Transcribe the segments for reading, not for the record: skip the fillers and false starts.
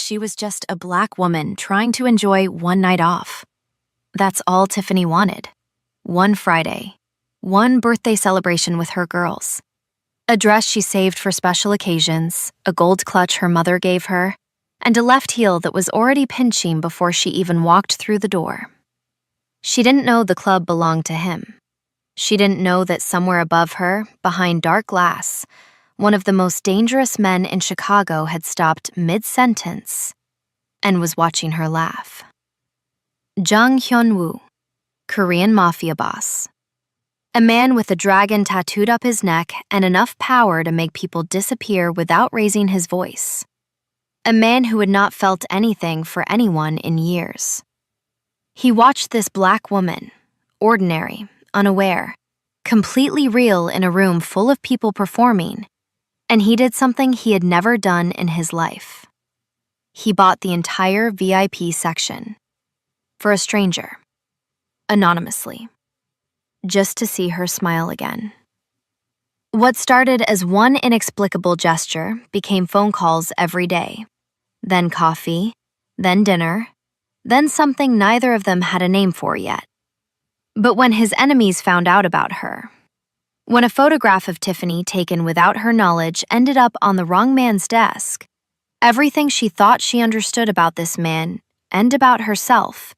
she was just a black woman trying to enjoy one night off. That's all Tiffany wanted. One Friday, one birthday celebration with her girls. A dress she saved for special occasions, a gold clutch her mother gave her, and a left heel that was already pinching before she even walked through the door. She didn't know the club belonged to him. She didn't know that somewhere above her, behind dark glass, one of the most dangerous men in Chicago had stopped mid-sentence and was watching her laugh. Jang Hyun-woo, Korean Mafia Boss. A man with a dragon tattooed up his neck and enough power to make people disappear without raising his voice. A man who had not felt anything for anyone in years. He watched this black woman, ordinary, unaware, completely real in a room full of people performing, and he did something he had never done in his life. He bought the entire VIP section for a stranger, anonymously, just to see her smile again. What started as one inexplicable gesture became phone calls every day, then coffee, then dinner, then something neither of them had a name for yet. But when his enemies found out about her, when a photograph of Tiffany taken without her knowledge ended up on the wrong man's desk, everything she thought she understood about this man and about herself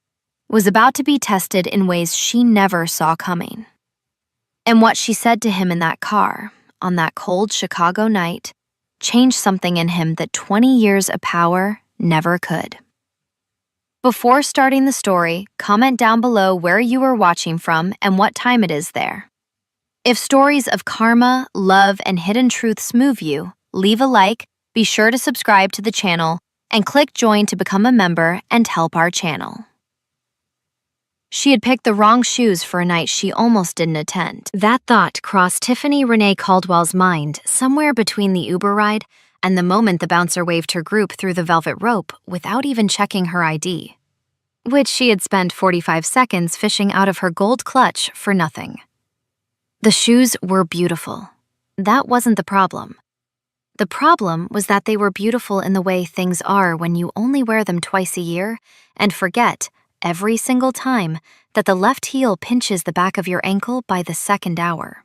was about to be tested in ways she never saw coming. And what she said to him in that car, on that cold Chicago night, changed something in him that 20 years of power never could. Before starting the story, comment down below where you are watching from and what time it is there. If stories of karma, love, and hidden truths move you, leave a like, be sure to subscribe to the channel, and click join to become a member and help our channel. She had picked the wrong shoes for a night she almost didn't attend. That thought crossed Tiffany Renee Caldwell's mind somewhere between the Uber ride and the moment the bouncer waved her group through the velvet rope without even checking her ID, which she had spent 45 seconds fishing out of her gold clutch for nothing. The shoes were beautiful. That wasn't the problem. The problem was that they were beautiful in the way things are when you only wear them twice a year and forget, every single time, that the left heel pinches the back of your ankle by the second hour.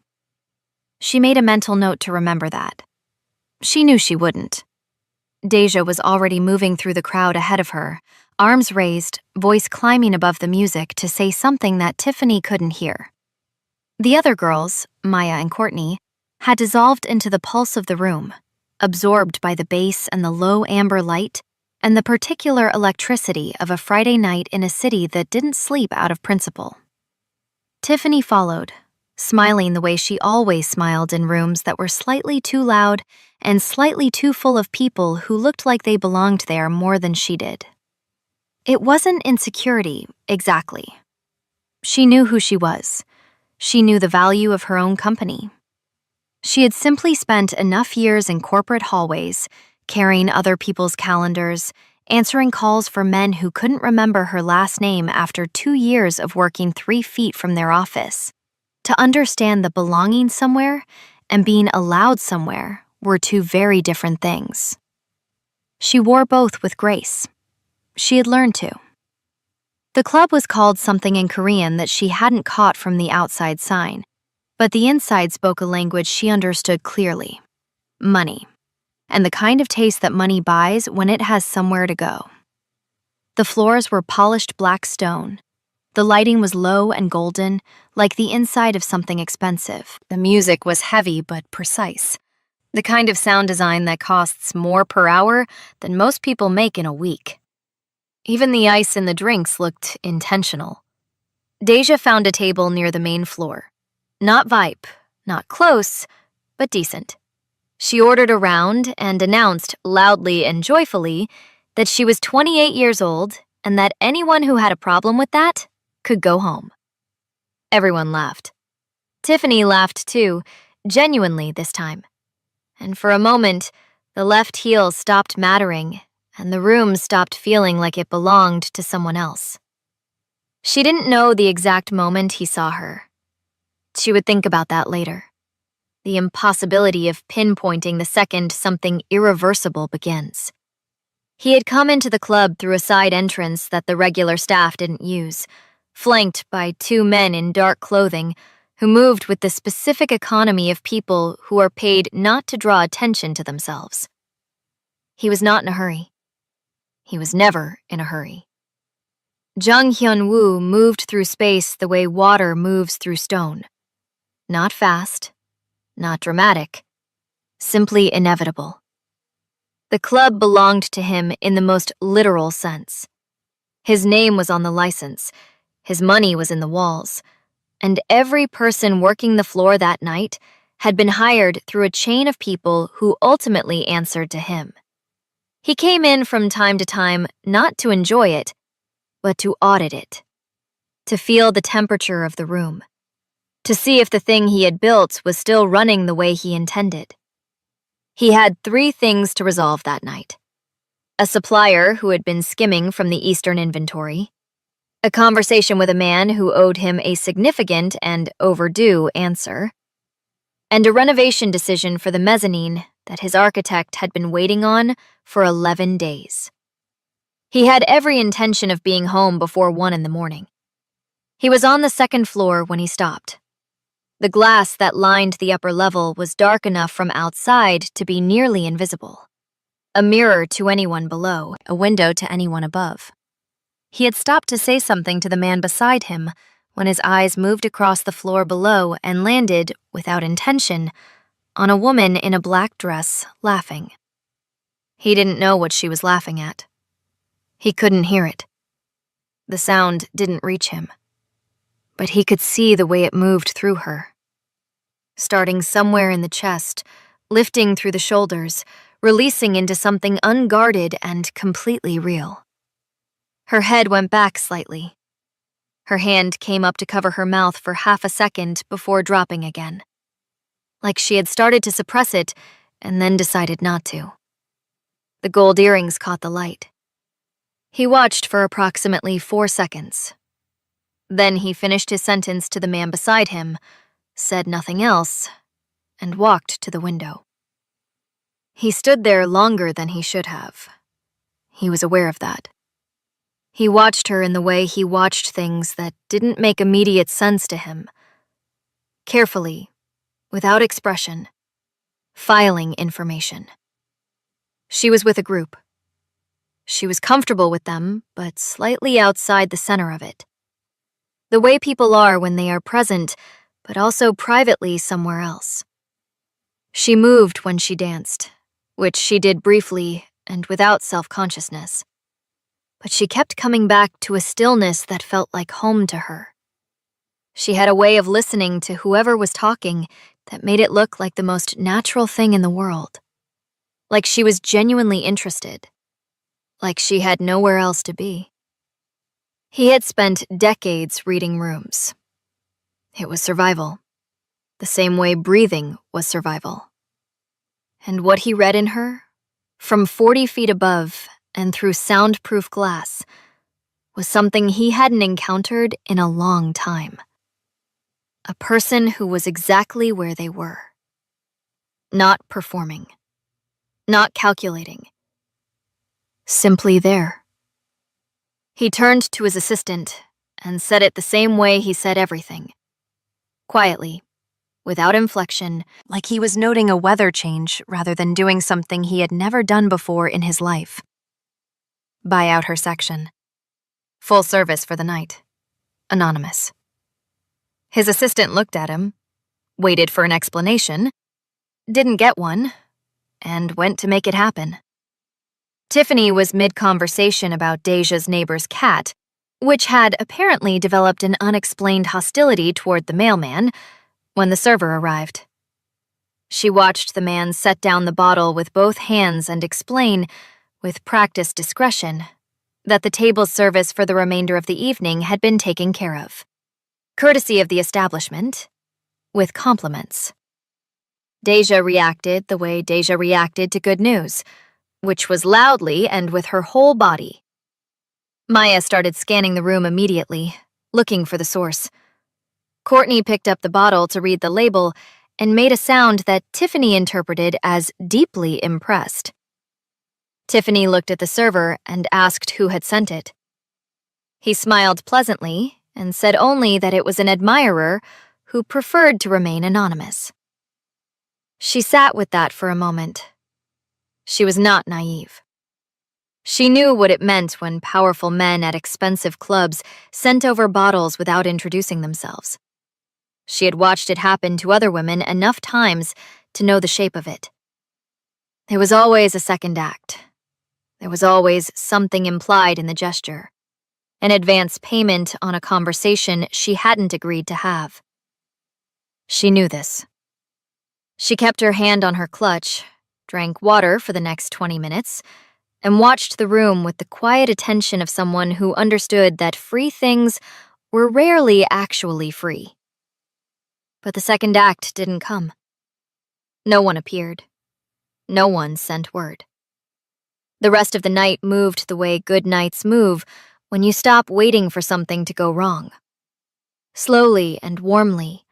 She made a mental note to remember that. She knew she wouldn't. Deja was already moving through the crowd ahead of her, arms raised, voice climbing above the music to say something that Tiffany couldn't hear. The other girls, Maya and Courtney, had dissolved into the pulse of the room, absorbed by the bass and the low amber light and the particular electricity of a Friday night in a city that didn't sleep out of principle. Tiffany followed, smiling the way she always smiled in rooms that were slightly too loud and slightly too full of people who looked like they belonged there more than she did. It wasn't insecurity, exactly. She knew who she was. She knew the value of her own company. She had simply spent enough years in corporate hallways, carrying other people's calendars, answering calls for men who couldn't remember her last name after 2 years of working 3 feet from their office, to understand that belonging somewhere and being allowed somewhere were 2 very different things. She wore both with grace. She had learned to. The club was called something in Korean that she hadn't caught from the outside sign, but the inside spoke a language she understood clearly: money, and the kind of taste that money buys when it has somewhere to go. The floors were polished black stone. The lighting was low and golden, like the inside of something expensive. The music was heavy but precise, the kind of sound design that costs more per hour than most people make in a week. Even the ice in the drinks looked intentional. Deja found a table near the main floor. Not VIP, not close, but decent. She ordered a round and announced loudly and joyfully that she was 28 years old and that anyone who had a problem with that could go home. Everyone laughed. Tiffany laughed too, genuinely this time. And for a moment, the left heel stopped mattering and the room stopped feeling like it belonged to someone else. She didn't know the exact moment he saw her. She would think about that later. The impossibility of pinpointing the second something irreversible begins. He had come into the club through a side entrance that the regular staff didn't use, flanked by two men in dark clothing who moved with the specific economy of people who are paid not to draw attention to themselves. He was not in a hurry. He was never in a hurry. Jung Hyun-woo moved through space the way water moves through stone. Not fast, not dramatic, simply inevitable. The club belonged to him in the most literal sense. His name was on the license, his money was in the walls, and every person working the floor that night had been hired through a chain of people who ultimately answered to him. He came in from time to time not to enjoy it, but to audit it, to feel the temperature of the room, to see if the thing he had built was still running the way he intended. He had 3 things to resolve that night: a supplier who had been skimming from the Eastern inventory, a conversation with a man who owed him a significant and overdue answer, and a renovation decision for the mezzanine that his architect had been waiting on for 11 days. He had every intention of being home before 1 in the morning. He was on the 2nd floor when he stopped. The glass that lined the upper level was dark enough from outside to be nearly invisible. A mirror to anyone below, a window to anyone above. He had stopped to say something to the man beside him when his eyes moved across the floor below and landed, without intention, on a woman in a black dress laughing. He didn't know what she was laughing at. He couldn't hear it. The sound didn't reach him. But he could see the way it moved through her. Starting somewhere in the chest, lifting through the shoulders, releasing into something unguarded and completely real. Her head went back slightly. Her hand came up to cover her mouth for half a second before dropping again. Like she had started to suppress it and then decided not to. The gold earrings caught the light. He watched for approximately 4 seconds. Then he finished his sentence to the man beside him, said nothing else, and walked to the window. He stood there longer than he should have. He was aware of that. He watched her in the way he watched things that didn't make immediate sense to him. Carefully, without expression, filing information. She was with a group. She was comfortable with them, but slightly outside the center of it. The way people are when they are present, but also privately somewhere else. She moved when she danced, which she did briefly and without self-consciousness. But she kept coming back to a stillness that felt like home to her. She had a way of listening to whoever was talking that made it look like the most natural thing in the world. Like she was genuinely interested. Like she had nowhere else to be. He had spent decades reading rooms. It was survival, the same way breathing was survival. And what he read in her, from 40 feet above and through soundproof glass, was something he hadn't encountered in a long time. A person who was exactly where they were. Not performing. Not calculating. Simply there. He turned to his assistant and said it the same way he said everything. Quietly, without inflection, like he was noting a weather change rather than doing something he had never done before in his life. Buy out her section. Full service for the night. Anonymous. His assistant looked at him, waited for an explanation, didn't get one, and went to make it happen. Tiffany was mid-conversation about Deja's neighbor's cat, which had apparently developed an unexplained hostility toward the mailman, when the server arrived. She watched the man set down the bottle with both hands and explain, with practiced discretion, that the table service for the remainder of the evening had been taken care of. Courtesy of the establishment, with compliments. Deja reacted the way Deja reacted to good news, which was loudly and with her whole body. Maya started scanning the room immediately, looking for the source. Courtney picked up the bottle to read the label and made a sound that Tiffany interpreted as deeply impressed. Tiffany looked at the server and asked who had sent it. He smiled pleasantly and said only that it was an admirer who preferred to remain anonymous. She sat with that for a moment. She was not naive. She knew what it meant when powerful men at expensive clubs sent over bottles without introducing themselves. She had watched it happen to other women enough times to know the shape of it. There was always a second act. There was always something implied in the gesture, an advance payment on a conversation she hadn't agreed to have. She knew this. She kept her hand on her clutch, drank water for the next 20 minutes, and watched the room with the quiet attention of someone who understood that free things were rarely actually free. But the second act didn't come. No one appeared. No one sent word. The rest of the night moved the way good nights move when you stop waiting for something to go wrong. Slowly and warmly,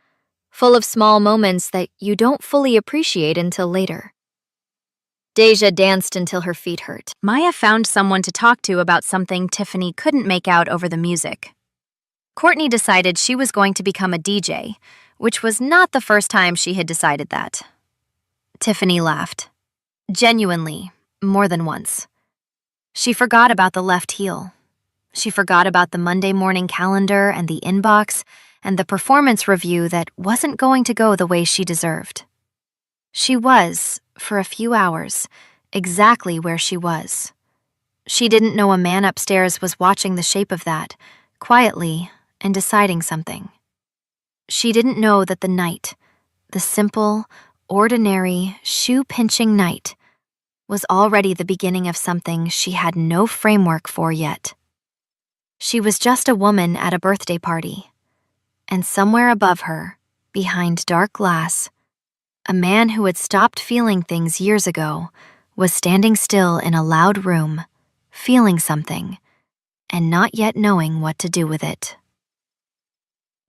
full of small moments that you don't fully appreciate until later. Deja danced until her feet hurt. Maya found someone to talk to about something Tiffany couldn't make out over the music. Courtney decided she was going to become a DJ, which was not the first time she had decided that. Tiffany laughed. Genuinely, more than once. She forgot about the left heel. She forgot about the Monday morning calendar and the inbox and the performance review that wasn't going to go the way she deserved. She was, for a few hours, exactly where she was. She didn't know a man upstairs was watching the shape of that, quietly, and deciding something. She didn't know that the night, the simple, ordinary, shoe-pinching night, was already the beginning of something she had no framework for yet. She was just a woman at a birthday party, and somewhere above her, behind dark glass, a man who had stopped feeling things years ago was standing still in a loud room, feeling something, and not yet knowing what to do with it.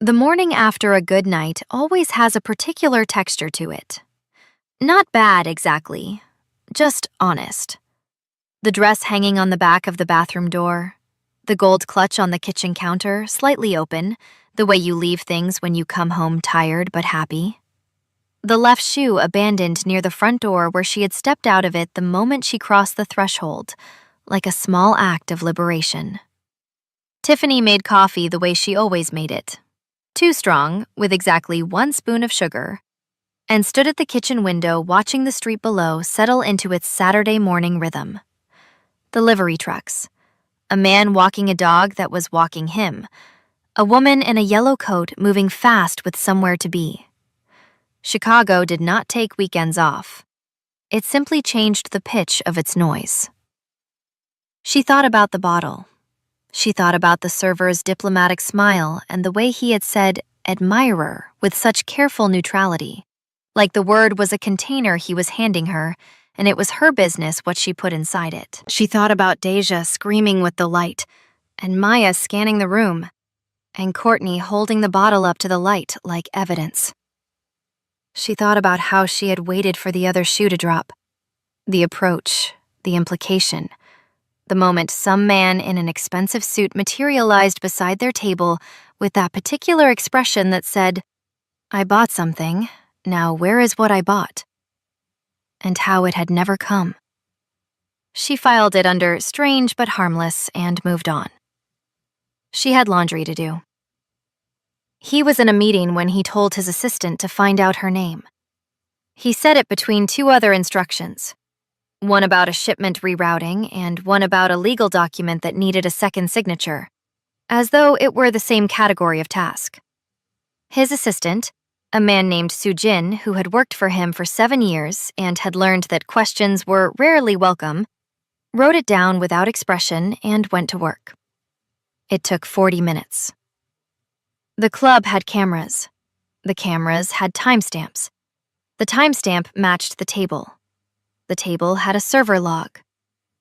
The morning after a good night always has a particular texture to it. Not bad exactly, just honest. The dress hanging on the back of the bathroom door, the gold clutch on the kitchen counter, slightly open, the way you leave things when you come home tired but happy. The left shoe abandoned near the front door where she had stepped out of it the moment she crossed the threshold, like a small act of liberation. Tiffany made coffee the way she always made it, too strong, with exactly 1 spoon of sugar, and stood at the kitchen window watching the street below settle into its Saturday morning rhythm. The livery trucks, a man walking a dog that was walking him, a woman in a yellow coat moving fast with somewhere to be. Chicago did not take weekends off. It simply changed the pitch of its noise. She thought about the bottle. She thought about the server's diplomatic smile and the way he had said admirer with such careful neutrality, like the word was a container he was handing her, and it was her business what she put inside it. She thought about Deja screaming with delight, and Maya scanning the room, and Courtney holding the bottle up to the light like evidence. She thought about how she had waited for the other shoe to drop. The approach, the implication, the moment some man in an expensive suit materialized beside their table with that particular expression that said, "I bought something, now where is what I bought?" And how it had never come. She filed it under strange but harmless and moved on. She had laundry to do. He was in a meeting when he told his assistant to find out her name. He said it between 2 other instructions, one about a shipment rerouting and one about a legal document that needed a second signature, as though it were the same category of task. His assistant, a man named Sujin who had worked for him for 7 years and had learned that questions were rarely welcome, wrote it down without expression and went to work. It took 40 minutes. The club had cameras. The cameras had timestamps. The timestamp matched the table. The table had a server log.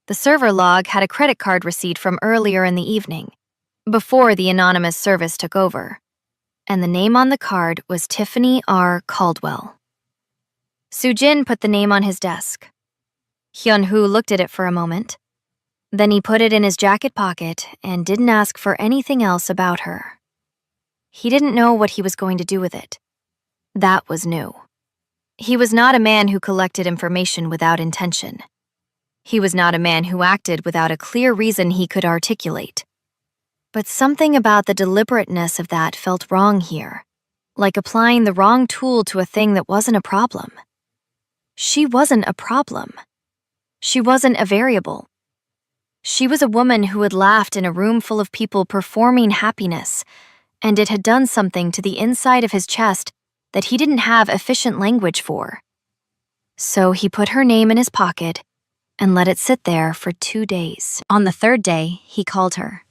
The server log had a credit card receipt from earlier in the evening, before the anonymous service took over, and the name on the card was Tiffany R. Caldwell. Sujin put the name on his desk. Hyun-woo looked at it for a moment. Then he put it in his jacket pocket and didn't ask for anything else about her. He didn't know what he was going to do with it. That was new. He was not a man who collected information without intention. He was not a man who acted without a clear reason he could articulate. But something about the deliberateness of that felt wrong here, like applying the wrong tool to a thing that wasn't a problem. She wasn't a problem. She wasn't a variable. She was a woman who had laughed in a room full of people performing happiness, and it had done something to the inside of his chest that he didn't have efficient language for. So he put her name in his pocket and let it sit there for 2 days. On the 3rd day, he called her.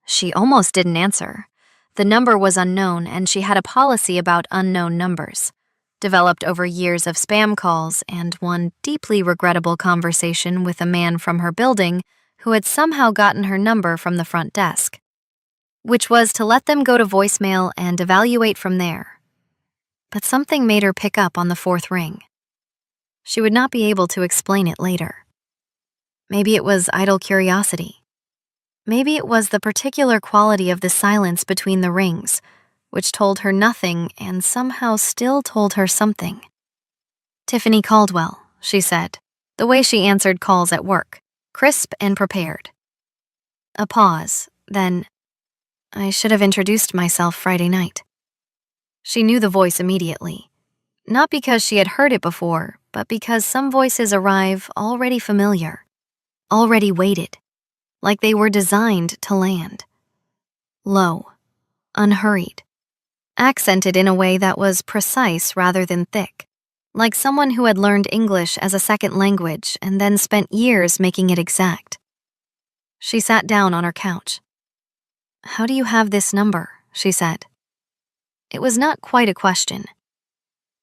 She almost didn't answer. The number was unknown, and she had a policy about unknown numbers, developed over years of spam calls and one deeply regrettable conversation with a man from her building who had somehow gotten her number from the front desk, which was to let them go to voicemail and evaluate from there. But something made her pick up on the 4th ring. She would not be able to explain it later. Maybe it was idle curiosity. Maybe it was the particular quality of the silence between the rings, which told her nothing and somehow still told her something. "Tiffany Caldwell," she said, the way she answered calls at work, crisp and prepared. A pause, then, "I should have introduced myself Friday night." She knew the voice immediately, not because she had heard it before, but because some voices arrive already familiar, already weighted, like they were designed to land. Low, unhurried, accented in a way that was precise rather than thick, like someone who had learned English as a second language and then spent years making it exact. She sat down on her couch. "How do you have this number?" she said. It was not quite a question.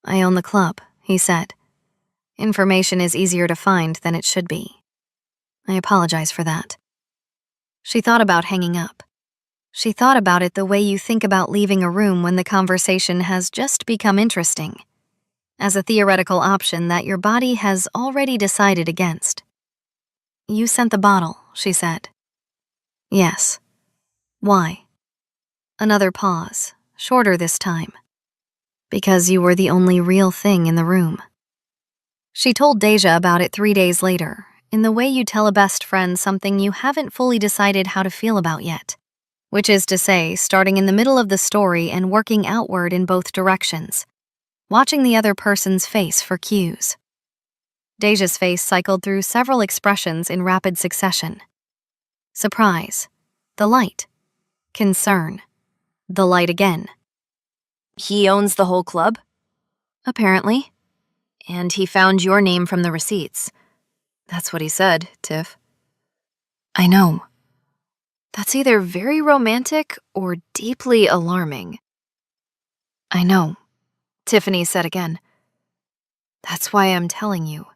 "I own the club," he said. "Information is easier to find than it should be. I apologize for that." She thought about hanging up. She thought about it the way you think about leaving a room when the conversation has just become interesting, as a theoretical option that your body has already decided against. "You sent the bottle," she said. "Yes." "Why?" Another pause, shorter this time. "Because you were the only real thing in the room." She told Deja about it 3 days later, in the way you tell a best friend something you haven't fully decided how to feel about yet, which is to say, starting in the middle of the story and working outward in both directions, watching the other person's face for cues. Deja's face cycled through several expressions in rapid succession. Surprise, the light, concern, the light again. "He owns the whole club?" "Apparently. And he found your name from the receipts." "That's what he said, Tiff." "I know. That's either very romantic or deeply alarming." "I know," Tiffany said again. "That's why I'm telling you."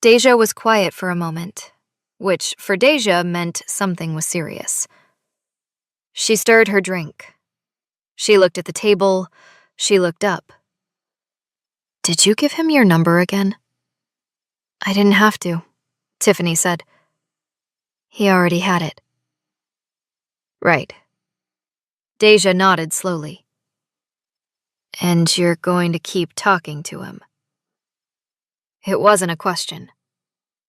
Deja was quiet for a moment, which for Deja meant something was serious. She stirred her drink. She looked at the table. She looked up. "Did you give him your number again?" "I didn't have to," Tiffany said. "He already had it." "Right." Deja nodded slowly. "And you're going to keep talking to him?" It wasn't a question.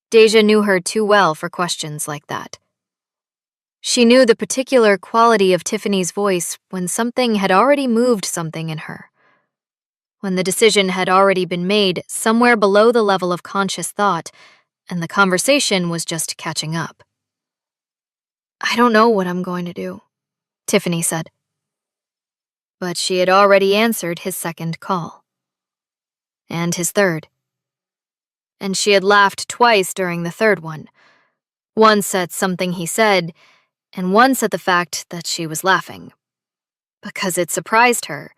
Deja knew her too well for questions like that. She knew the particular quality of Tiffany's voice when something had already moved something in her, when the decision had already been made somewhere below the level of conscious thought, and the conversation was just catching up. "I don't know what I'm going to do," Tiffany said. But she had already answered his second call. And his third. And she had laughed twice during the third one. Once at something he said, and once at the fact that she was laughing. Because it surprised her,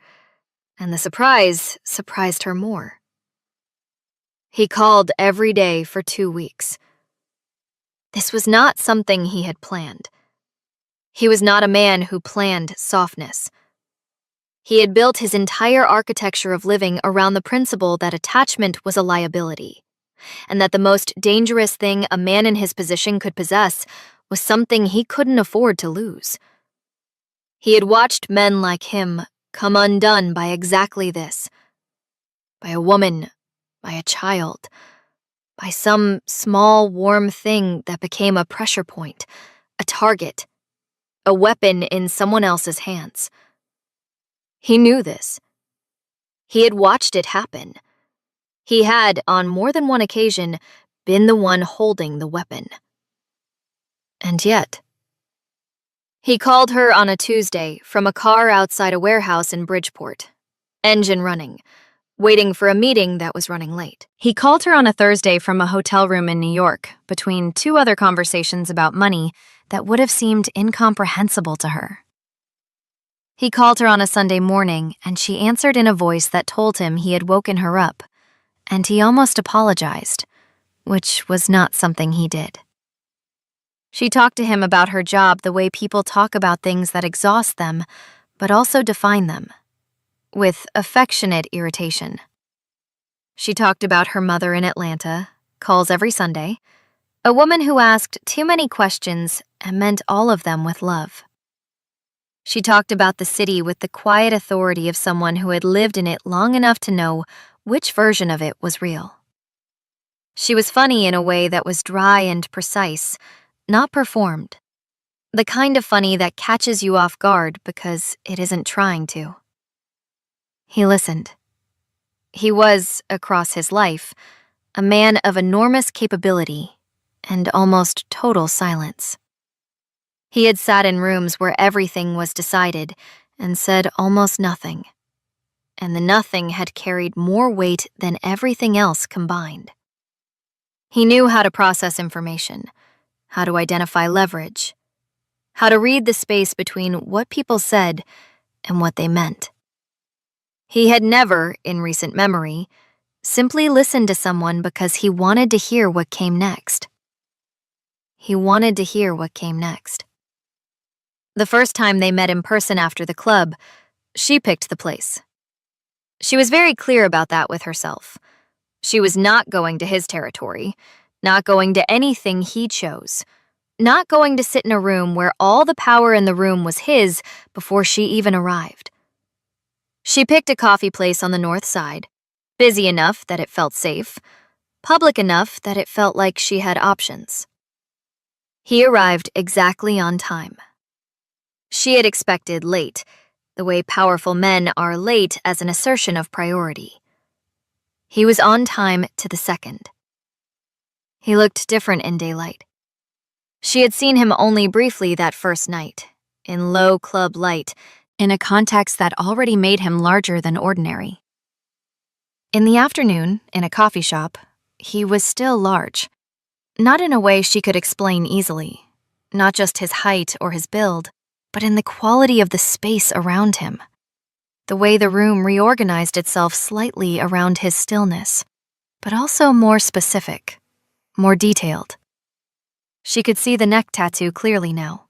and the surprise surprised her more. He called every day for 2 weeks. This was not something he had planned. He was not a man who planned softness. He had built his entire architecture of living around the principle that attachment was a liability, and that the most dangerous thing a man in his position could possess was something he couldn't afford to lose. He had watched men like him come undone by exactly this. By a woman, by a child, by some small, warm thing that became a pressure point, a target, a weapon in someone else's hands. He knew this. He had watched it happen. He had, on more than one occasion, been the one holding the weapon. And yet... He called her on a Tuesday from a car outside a warehouse in Bridgeport, engine running, waiting for a meeting that was running late. He called her on a Thursday from a hotel room in New York, between two other conversations about money that would have seemed incomprehensible to her. He called her on a Sunday morning, and she answered in a voice that told him he had woken her up, and he almost apologized, which was not something he did. She talked to him about her job the way people talk about things that exhaust them, but also define them, with affectionate irritation. She talked about her mother in Atlanta, calls every Sunday, a woman who asked too many questions and meant all of them with love. She talked about the city with the quiet authority of someone who had lived in it long enough to know which version of it was real. She was funny in a way that was dry and precise, not performed. The kind of funny that catches you off guard because it isn't trying to. He listened. He was, across his life, a man of enormous capability and almost total silence. He had sat in rooms where everything was decided and said almost nothing, and the nothing had carried more weight than everything else combined. He knew how to process information, how to identify leverage, how to read the space between what people said and what they meant. He had never, in recent memory, simply listened to someone because he wanted to hear what came next. He wanted to hear what came next. The first time they met in person after the club, she picked the place. She was very clear about that with herself. She was not going to his territory, not going to anything he chose, not going to sit in a room where all the power in the room was his before she even arrived. She picked a coffee place on the north side, busy enough that it felt safe, public enough that it felt like she had options. He arrived exactly on time. She had expected late, the way powerful men are late as an assertion of priority. He was on time to the second. He looked different in daylight. She had seen him only briefly that first night, in low club light, in a context that already made him larger than ordinary. In the afternoon, in a coffee shop, he was still large. Not in a way she could explain easily, not just his height or his build, but in the quality of the space around him. The way the room reorganized itself slightly around his stillness, but also more specific, more detailed. She could see the neck tattoo clearly now.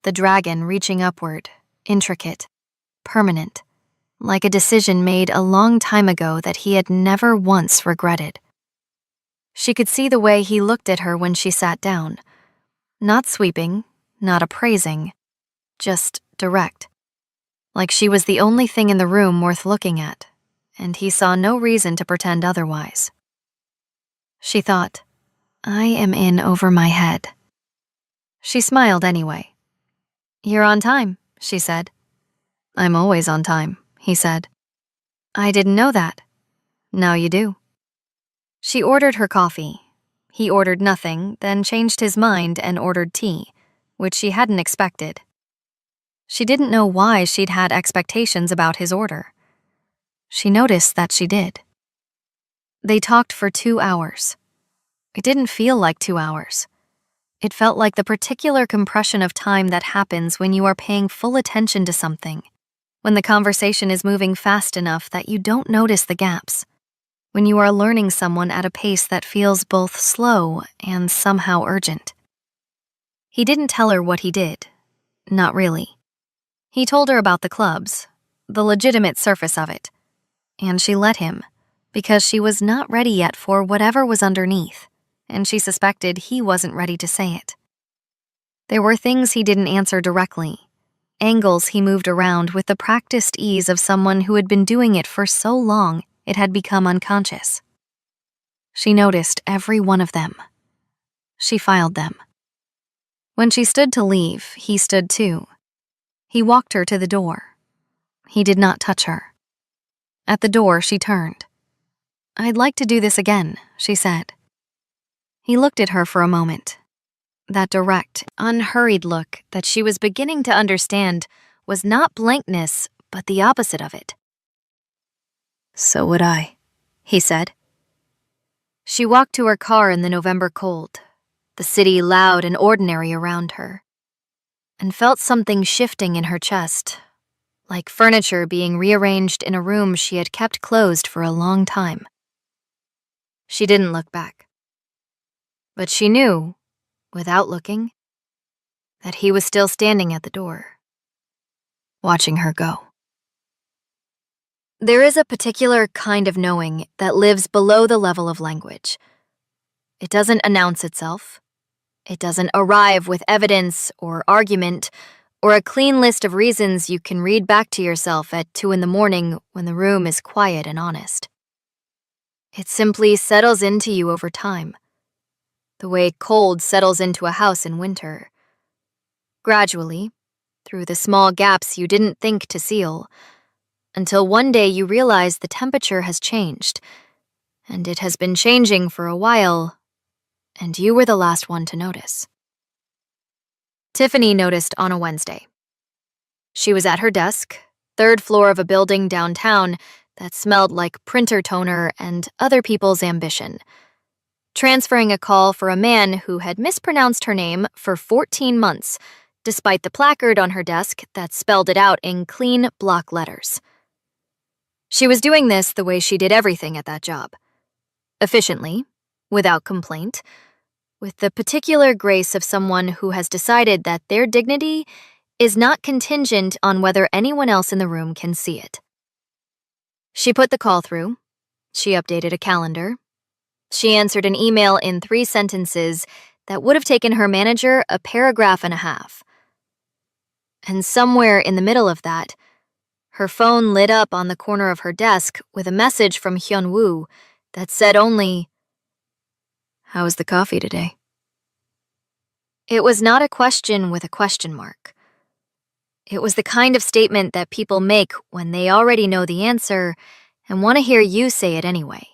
The dragon reaching upward, intricate, permanent, like a decision made a long time ago that he had never once regretted. She could see the way he looked at her when she sat down. Not sweeping, not appraising, just direct. Like she was the only thing in the room worth looking at, and he saw no reason to pretend otherwise. She thought, I am in over my head. She smiled anyway. You're on time, she said. I'm always on time, he said. I didn't know that. Now you do. She ordered her coffee. He ordered nothing, then changed his mind and ordered tea, which she hadn't expected. She didn't know why she'd had expectations about his order. She noticed that she did. They talked for 2 hours. It didn't feel like 2 hours. It felt like the particular compression of time that happens when you are paying full attention to something, when the conversation is moving fast enough that you don't notice the gaps, when you are learning someone at a pace that feels both slow and somehow urgent. He didn't tell her what he did. Not really. He told her about the clubs, the legitimate surface of it, and she let him, because she was not ready yet for whatever was underneath, and she suspected he wasn't ready to say it. There were things he didn't answer directly, angles he moved around with the practiced ease of someone who had been doing it for so long it had become unconscious. She noticed every one of them. She filed them. When she stood to leave, he stood too. He walked her to the door. He did not touch her. At the door, she turned. "I'd like to do this again," she said. He looked at her for a moment. That direct, unhurried look that she was beginning to understand was not blankness, but the opposite of it. "So would I," he said. She walked to her car in the November cold, the city loud and ordinary around her, and felt something shifting in her chest, like furniture being rearranged in a room she had kept closed for a long time. She didn't look back. But she knew, without looking, that he was still standing at the door, watching her go. There is a particular kind of knowing that lives below the level of language. It doesn't announce itself. It doesn't arrive with evidence or argument or a clean list of reasons you can read back to yourself at 2 a.m. when the room is quiet and honest. It simply settles into you over time, the way cold settles into a house in winter. Gradually, through the small gaps you didn't think to seal, until one day you realize the temperature has changed, and it has been changing for a while, and you were the last one to notice. Tiffany noticed on a Wednesday. She was at her desk, 3rd floor of a building downtown that smelled like printer toner and other people's ambition, transferring a call for a man who had mispronounced her name for 14 months, despite the placard on her desk that spelled it out in clean block letters. She was doing this the way she did everything at that job. Efficiently, without complaint, with the particular grace of someone who has decided that their dignity is not contingent on whether anyone else in the room can see it. She put the call through. She updated a calendar. She answered an email in 3 sentences that would have taken her manager a paragraph and a half. And somewhere in the middle of that, her phone lit up on the corner of her desk with a message from Hyun-woo that said only, "How was the coffee today?" It was not a question with a question mark. It was the kind of statement that people make when they already know the answer and want to hear you say it anyway.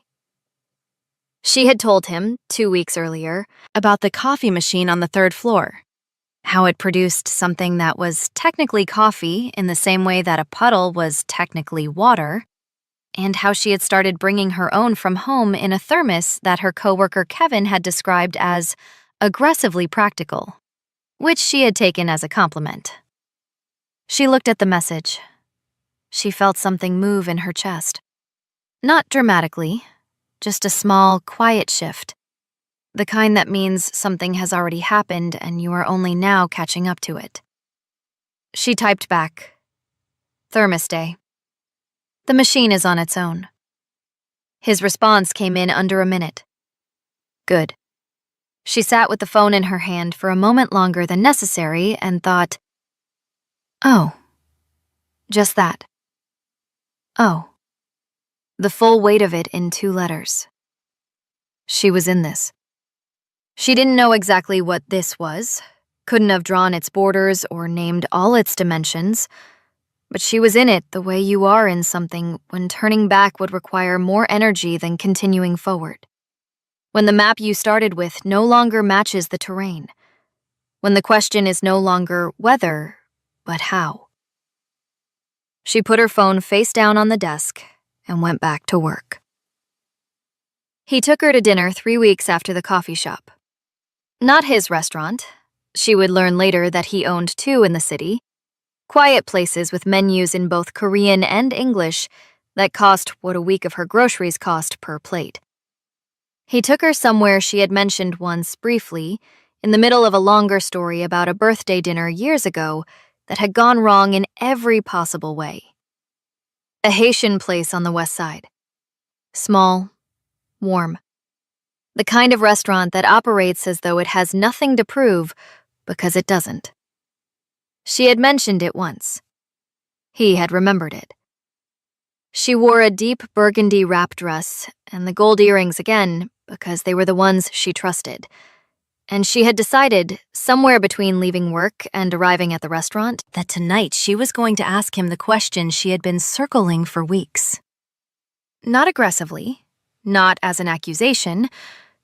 She had told him, 2 weeks earlier, about the coffee machine on the 3rd floor, how it produced something that was technically coffee in the same way that a puddle was technically water, and how she had started bringing her own from home in a thermos that her coworker Kevin had described as aggressively practical, which she had taken as a compliment. She looked at the message. She felt something move in her chest. Not dramatically, just a small, quiet shift. The kind that means something has already happened and you are only now catching up to it. She typed back, "Thermos day. The machine is on its own." His response came in under a minute. "Good." She sat with the phone in her hand for a moment longer than necessary and thought, "Oh, just that. Oh." The full weight of it in 2 letters. She was in this. She didn't know exactly what this was, couldn't have drawn its borders or named all its dimensions, but she was in it the way you are in something when turning back would require more energy than continuing forward. When the map you started with no longer matches the terrain. When the question is no longer whether, but how. She put her phone face down on the desk and went back to work. He took her to dinner 3 weeks after the coffee shop. Not his restaurant. She would learn later that he owned 2 in the city. Quiet places with menus in both Korean and English that cost what a week of her groceries cost per plate. He took her somewhere she had mentioned once briefly, in the middle of a longer story about a birthday dinner years ago that had gone wrong in every possible way. A Haitian place on the west side. Small, warm. The kind of restaurant that operates as though it has nothing to prove because it doesn't. She had mentioned it once. He had remembered it. She wore a deep burgundy wrap dress and the gold earrings again because they were the ones she trusted. And she had decided, somewhere between leaving work and arriving at the restaurant, that tonight she was going to ask him the question she had been circling for weeks. Not aggressively, not as an accusation,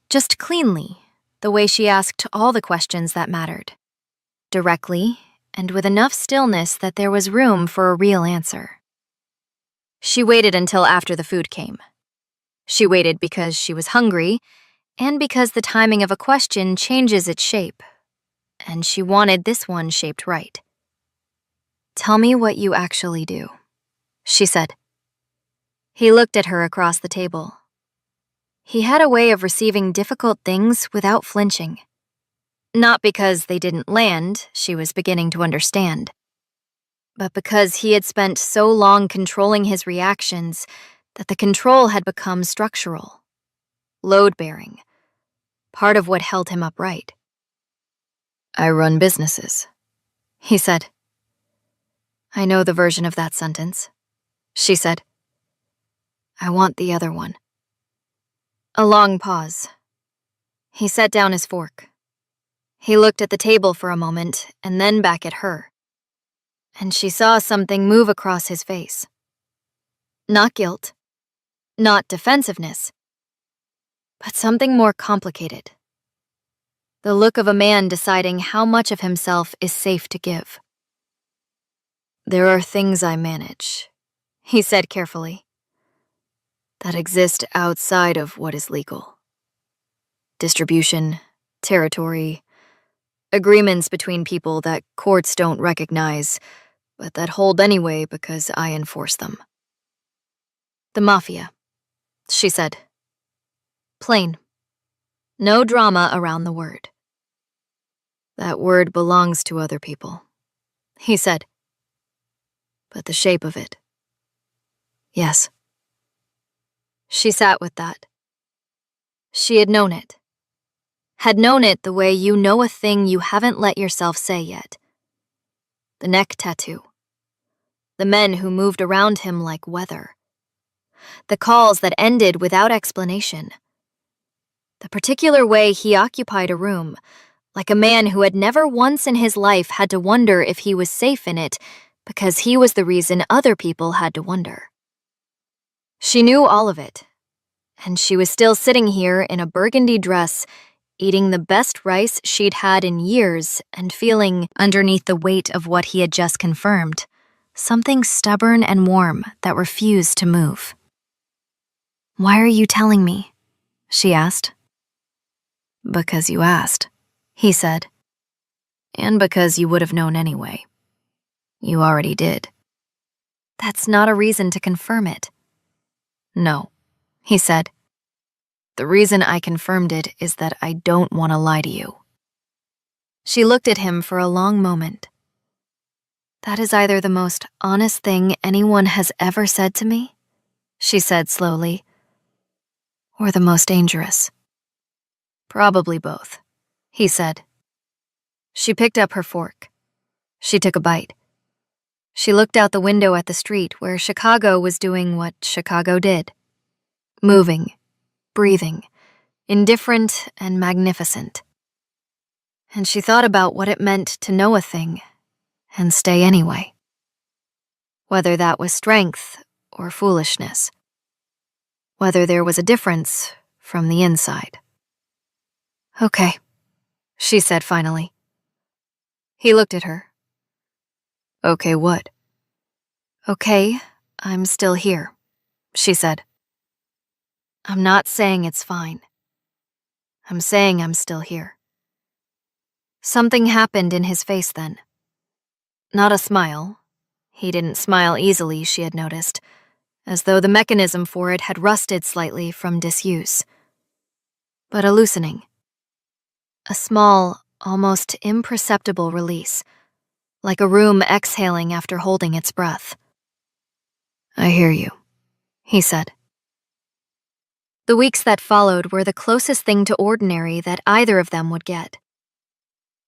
just cleanly, the way she asked all the questions that mattered. Directly, and with enough stillness that there was room for a real answer. She waited until after the food came. She waited because she was hungry, and because the timing of a question changes its shape, and she wanted this one shaped right. "Tell me what you actually do," she said. He looked at her across the table. He had a way of receiving difficult things without flinching. Not because they didn't land, she was beginning to understand, but because he had spent so long controlling his reactions that the control had become structural, load-bearing, part of what held him upright. "I run businesses," he said. "I know the version of that sentence," she said. "I want the other one." A long pause. He set down his fork. He looked at the table for a moment and then back at her. And she saw something move across his face. Not guilt, not defensiveness, but something more complicated. The look of a man deciding how much of himself is safe to give. "There are things I manage," he said carefully, "that exist outside of what is legal. Distribution, territory, agreements between people that courts don't recognize, but that hold anyway because I enforce them. The Mafia," she said. Plain. No drama around the word. "That word belongs to other people," he said. "But the shape of it, yes." She sat with that. She had known it. Had known it the way you know a thing you haven't let yourself say yet. The neck tattoo. The men who moved around him like weather. The calls that ended without explanation. The particular way he occupied a room, like a man who had never once in his life had to wonder if he was safe in it because he was the reason other people had to wonder. She knew all of it, and she was still sitting here in a burgundy dress, eating the best rice she'd had in years and feeling, underneath the weight of what he had just confirmed, something stubborn and warm that refused to move. "Why are you telling me?" she asked. "Because you asked," he said. "And because you would have known anyway. You already did." "That's not a reason to confirm it." "No," he said. "The reason I confirmed it is that I don't want to lie to you." She looked at him for a long moment. "That is either the most honest thing anyone has ever said to me," she said slowly, "or the most dangerous." "Probably both," he said. She picked up her fork. She took a bite. She looked out the window at the street where Chicago was doing what Chicago did. Moving, breathing, indifferent and magnificent. And she thought about what it meant to know a thing and stay anyway. Whether that was strength or foolishness. Whether there was a difference from the inside. "Okay," she said finally. He looked at her. "Okay, what?" "Okay, I'm still here," she said. "I'm not saying it's fine. I'm saying I'm still here." Something happened in his face then. Not a smile. He didn't smile easily, she had noticed, as though the mechanism for it had rusted slightly from disuse. But a loosening. A small, almost imperceptible release, like a room exhaling after holding its breath. "I hear you," he said. The weeks that followed were the closest thing to ordinary that either of them would get.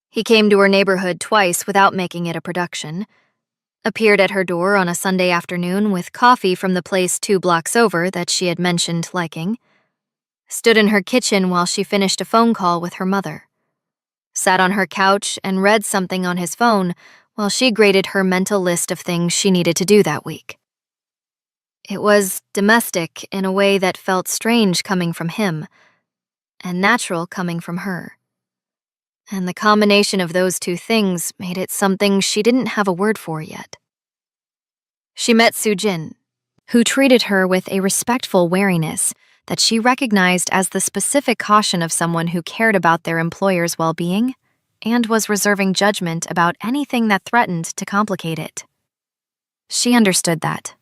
He came to her neighborhood twice without making it a production, appeared at her door on a Sunday afternoon with coffee from the place 2 blocks over that she had mentioned liking, stood in her kitchen while she finished a phone call with her mother, sat on her couch and read something on his phone while she graded her mental list of things she needed to do that week. It was domestic in a way that felt strange coming from him, and natural coming from her. And the combination of those two things made it something she didn't have a word for yet. She met Soo-jin, who treated her with a respectful wariness that she recognized as the specific caution of someone who cared about their employer's well-being and was reserving judgment about anything that threatened to complicate it. She understood that.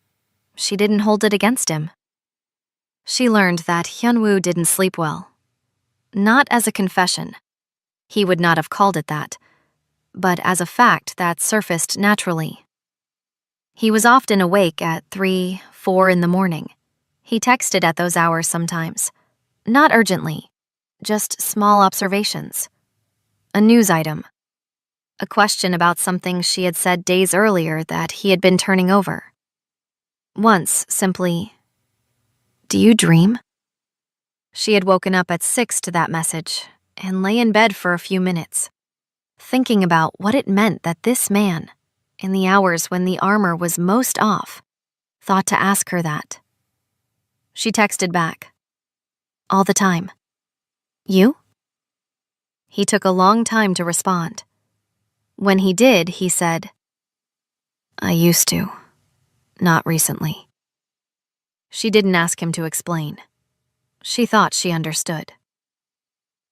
She didn't hold it against him. She learned that Hyunwoo didn't sleep well. Not as a confession. He would not have called it that, but as a fact that surfaced naturally. He was often awake at 3, 4 in the morning. He texted at those hours sometimes. Not urgently, just small observations. A news item. A question about something she had said days earlier that he had been turning over. Once, simply, "Do you dream?" She had woken up at 6 to that message and lay in bed for a few minutes, thinking about what it meant that this man, in the hours when the armor was most off, thought to ask her that. She texted back. "All the time. You?" He took a long time to respond. When he did, he said, "I used to. Not recently." She didn't ask him to explain. She thought she understood.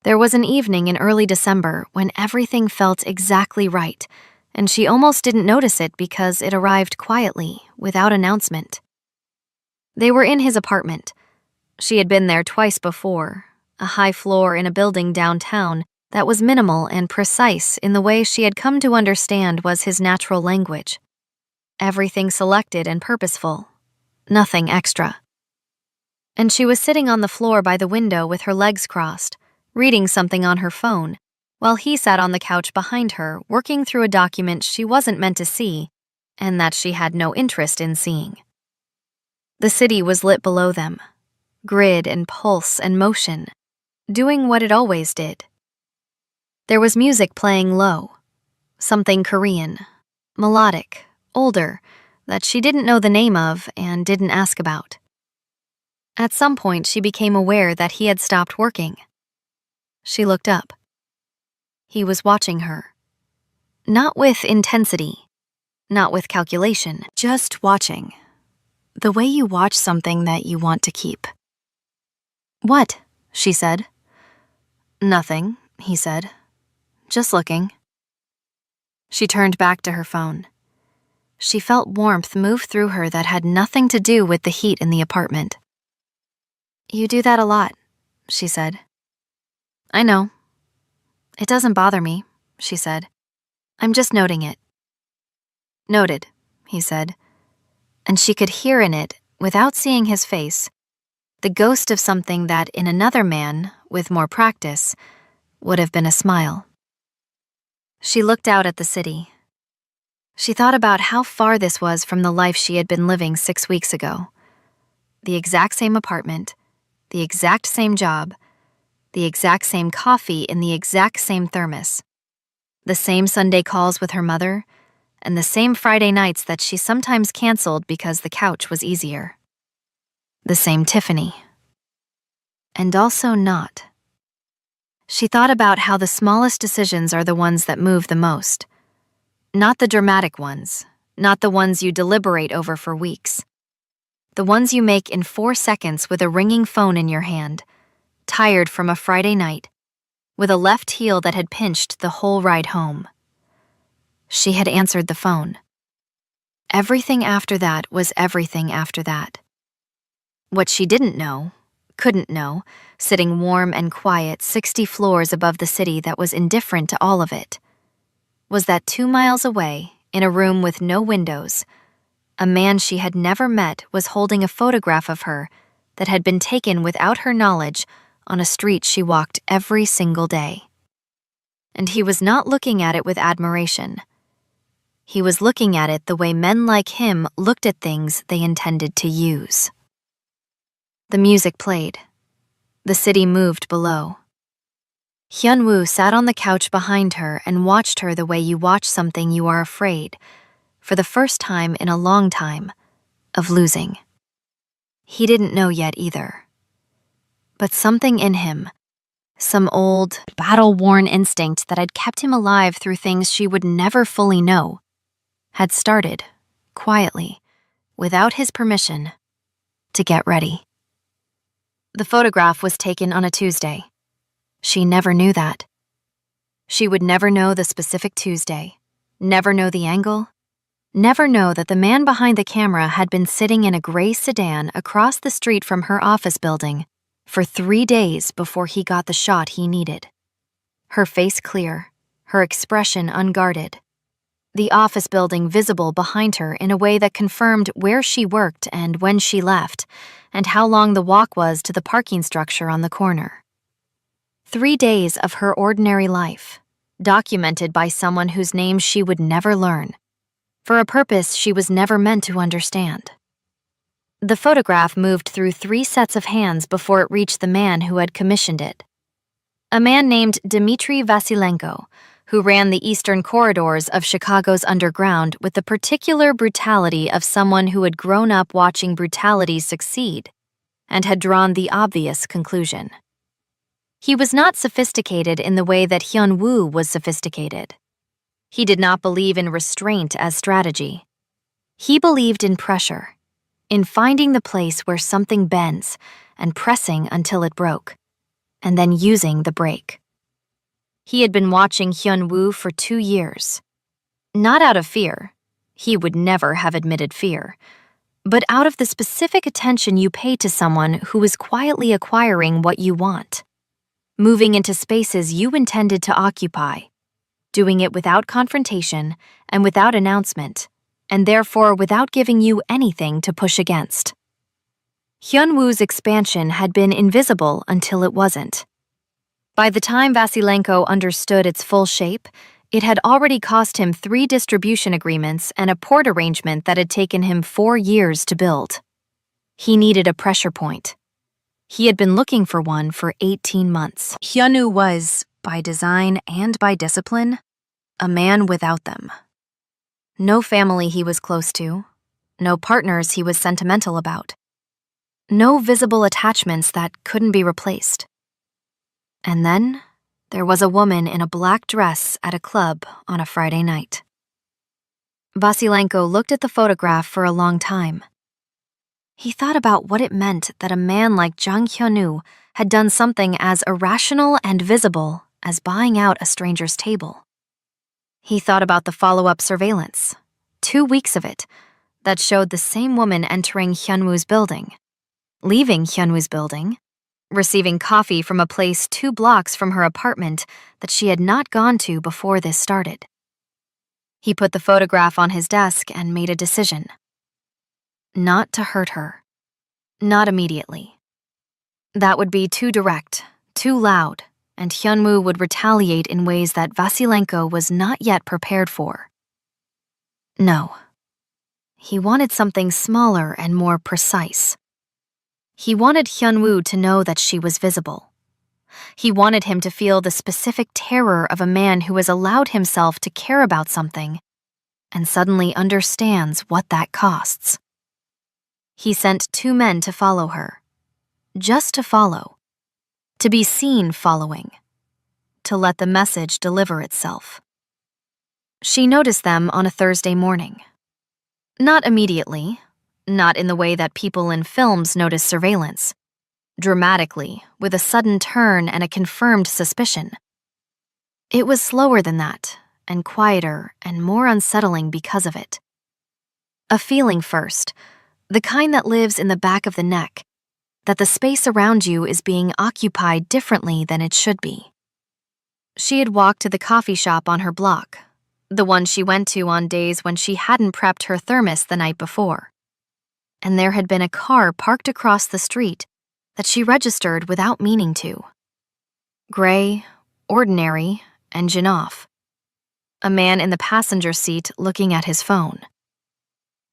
There was an evening in early December when everything felt exactly right, and she almost didn't notice it because it arrived quietly, without announcement. They were in his apartment. She had been there twice before, a high floor in a building downtown that was minimal and precise in the way she had come to understand was his natural language. Everything selected and purposeful, nothing extra. And she was sitting on the floor by the window with her legs crossed, reading something on her phone, while he sat on the couch behind her working through a document she wasn't meant to see and that she had no interest in seeing. The city was lit below them, grid and pulse and motion, doing what it always did. There was music playing low, something Korean, melodic, older, that she didn't know the name of and didn't ask about. At some point, she became aware that he had stopped working. She looked up. He was watching her. Not with intensity, not with calculation, just watching. The way you watch something that you want to keep. "What?" she said. "Nothing," he said. "Just looking." She turned back to her phone. She felt warmth move through her that had nothing to do with the heat in the apartment. "You do that a lot," she said. "I know. It doesn't bother me," she said. "I'm just noting it." "Noted," he said, and she could hear in it, without seeing his face, the ghost of something that in another man, with more practice, would have been a smile. She looked out at the city. She thought about how far this was from the life she had been living 6 weeks ago. The exact same apartment, the exact same job, the exact same coffee in the exact same thermos, the same Sunday calls with her mother, and the same Friday nights that she sometimes canceled because the couch was easier. The same Tiffany. And also not. She thought about how the smallest decisions are the ones that move the most. Not the dramatic ones, not the ones you deliberate over for weeks. The ones you make in 4 seconds with a ringing phone in your hand, tired from a Friday night, with a left heel that had pinched the whole ride home. She had answered the phone. Everything after that was everything after that. What she didn't know, couldn't know, sitting warm and quiet 60 floors above the city that was indifferent to all of it, was that 2 miles away, in a room with no windows, a man she had never met was holding a photograph of her that had been taken without her knowledge on a street she walked every single day. And he was not looking at it with admiration. He was looking at it the way men like him looked at things they intended to use. The music played. The city moved below. Hyunwoo sat on the couch behind her and watched her the way you watch something you are afraid, for the first time in a long time, of losing. He didn't know yet either. But something in him, some old, battle-worn instinct that had kept him alive through things she would never fully know, had started, quietly, without his permission, to get ready. The photograph was taken on a Tuesday. She never knew that. She would never know the specific Tuesday, never know the angle, never know that the man behind the camera had been sitting in a gray sedan across the street from her office building for 3 days before he got the shot he needed. Her face clear, her expression unguarded. The office building visible behind her in a way that confirmed where she worked and when she left, and how long the walk was to the parking structure on the corner. 3 days of her ordinary life, documented by someone whose name she would never learn, for a purpose she was never meant to understand. The photograph moved through 3 sets of hands before it reached the man who had commissioned it. A man named Dmitry Vasilenko, who ran the eastern corridors of Chicago's underground with the particular brutality of someone who had grown up watching brutality succeed and had drawn the obvious conclusion. He was not sophisticated in the way that Hyunwoo was sophisticated. He did not believe in restraint as strategy. He believed in pressure, in finding the place where something bends and pressing until it broke, and then using the break. He had been watching Hyunwoo for 2 years. Not out of fear. He would never have admitted fear. But out of the specific attention you pay to someone who is quietly acquiring what you want. Moving into spaces you intended to occupy. Doing it without confrontation and without announcement, and therefore without giving you anything to push against. Hyunwoo's expansion had been invisible until it wasn't. By the time Vasilenko understood its full shape, it had already cost him 3 distribution agreements and a port arrangement that had taken him 4 years to build. He needed a pressure point. He had been looking for one for 18 months. Hyunwoo was, by design and by discipline, a man without them. No family he was close to, no partners he was sentimental about, no visible attachments that couldn't be replaced. And then, there was a woman in a black dress at a club on a Friday night. Vasilenko looked at the photograph for a long time. He thought about what it meant that a man like Jang Hyunwoo had done something as irrational and visible as buying out a stranger's table. He thought about the follow-up surveillance, 2 weeks of it, that showed the same woman entering Hyunwoo's building, leaving Hyunwoo's building, receiving coffee from a place 2 blocks from her apartment that she had not gone to before this started. He put the photograph on his desk and made a decision. Not to hurt her. Not immediately. That would be too direct, too loud, and Hyunwoo would retaliate in ways that Vasilenko was not yet prepared for. No. He wanted something smaller and more precise. He wanted Hyunwoo to know that she was visible. He wanted him to feel the specific terror of a man who has allowed himself to care about something and suddenly understands what that costs. He sent 2 men to follow her. Just to follow. To be seen following. To let the message deliver itself. She noticed them on a Thursday morning. Not immediately. Not in the way that people in films notice surveillance. Dramatically, with a sudden turn and a confirmed suspicion. It was slower than that, and quieter and more unsettling because of it. A feeling first, the kind that lives in the back of the neck, that the space around you is being occupied differently than it should be. She had walked to the coffee shop on her block, the one she went to on days when she hadn't prepped her thermos the night before. and there had been a car parked across the street that she registered without meaning to. Gray, ordinary, engine off. A man in the passenger seat looking at his phone.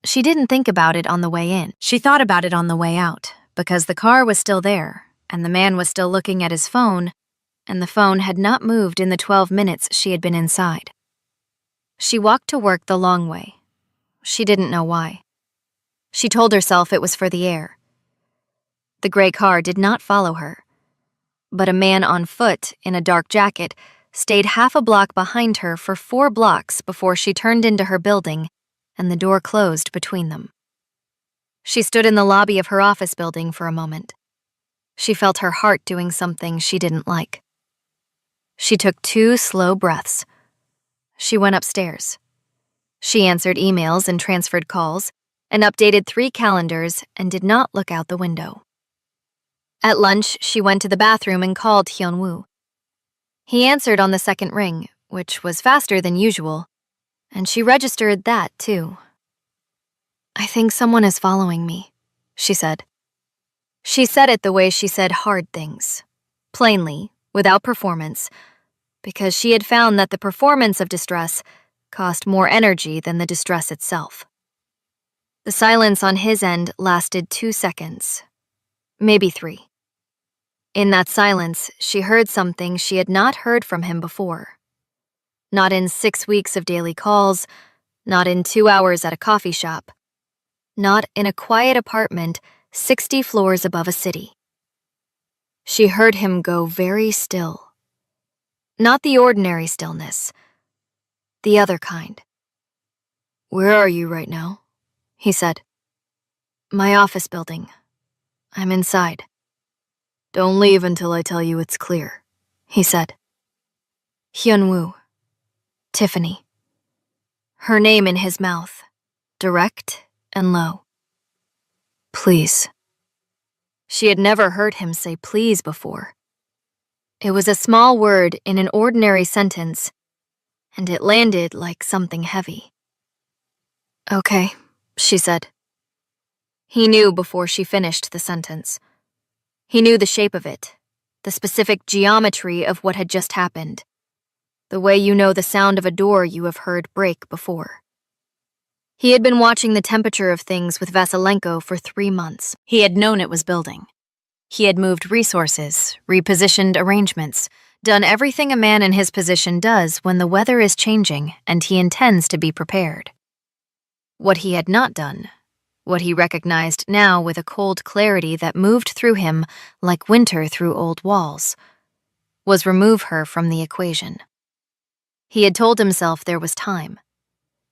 She didn't think about it on the way in. She thought about it on the way out, because the car was still there, and the man was still looking at his phone, and the phone had not moved in the 12 minutes she had been inside. She walked to work the long way. She didn't know why. She told herself it was for the air. The gray car did not follow her, but a man on foot in a dark jacket stayed half a block behind her for 4 blocks before she turned into her building and the door closed between them. She stood in the lobby of her office building for a moment. She felt her heart doing something she didn't like. She took 2 slow breaths. She went upstairs. She answered emails and transferred calls and updated 3 calendars and did not look out the window. At lunch, she went to the bathroom and called Hyun-woo. He answered on the second ring, which was faster than usual, and she registered that too. "I think someone is following me," she said. She said it the way she said hard things, plainly, without performance, because she had found that the performance of distress cost more energy than the distress itself. The silence on his end lasted 2 seconds, maybe 3. In that silence, she heard something she had not heard from him before. Not in 6 weeks of daily calls, not in 2 hours at a coffee shop, not in a quiet apartment 60 floors above a city. She heard him go very still. Not the ordinary stillness, the other kind. "Where are you right now?" he said. "My office building. I'm inside." "Don't leave until I tell you it's clear," he said. Hyun-woo. Tiffany. Her name in his mouth, direct and low. "Please." She had never heard him say please before. It was a small word in an ordinary sentence, and it landed like something heavy. "Okay," she said. He knew before she finished the sentence. He knew the shape of it, the specific geometry of what had just happened, the way you know the sound of a door you have heard break before. He had been watching the temperature of things with Vasilenko for 3 months. He had known it was building. He had moved resources, repositioned arrangements, done everything a man in his position does when the weather is changing and he intends to be prepared. What he had not done, what he recognized now with a cold clarity that moved through him like winter through old walls, was remove her from the equation. He had told himself there was time.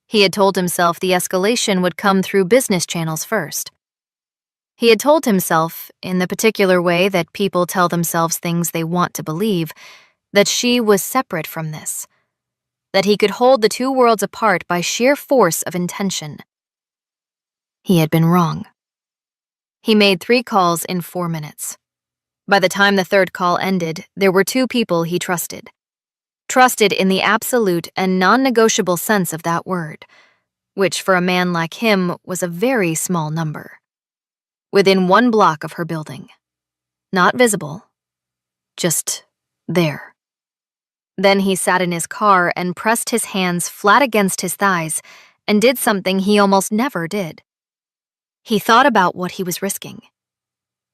He had told himself the escalation would come through business channels first. He had told himself, in the particular way that people tell themselves things they want to believe, that she was separate from this, that he could hold the 2 worlds apart by sheer force of intention. He had been wrong. He made 3 calls in 4 minutes. By the time the 3rd call ended, there were 2 people he trusted. Trusted in the absolute and non-negotiable sense of that word, which for a man like him was a very small number. Within 1 block of her building. Not visible. Just there. Then he sat in his car and pressed his hands flat against his thighs and did something he almost never did. He thought about what he was risking.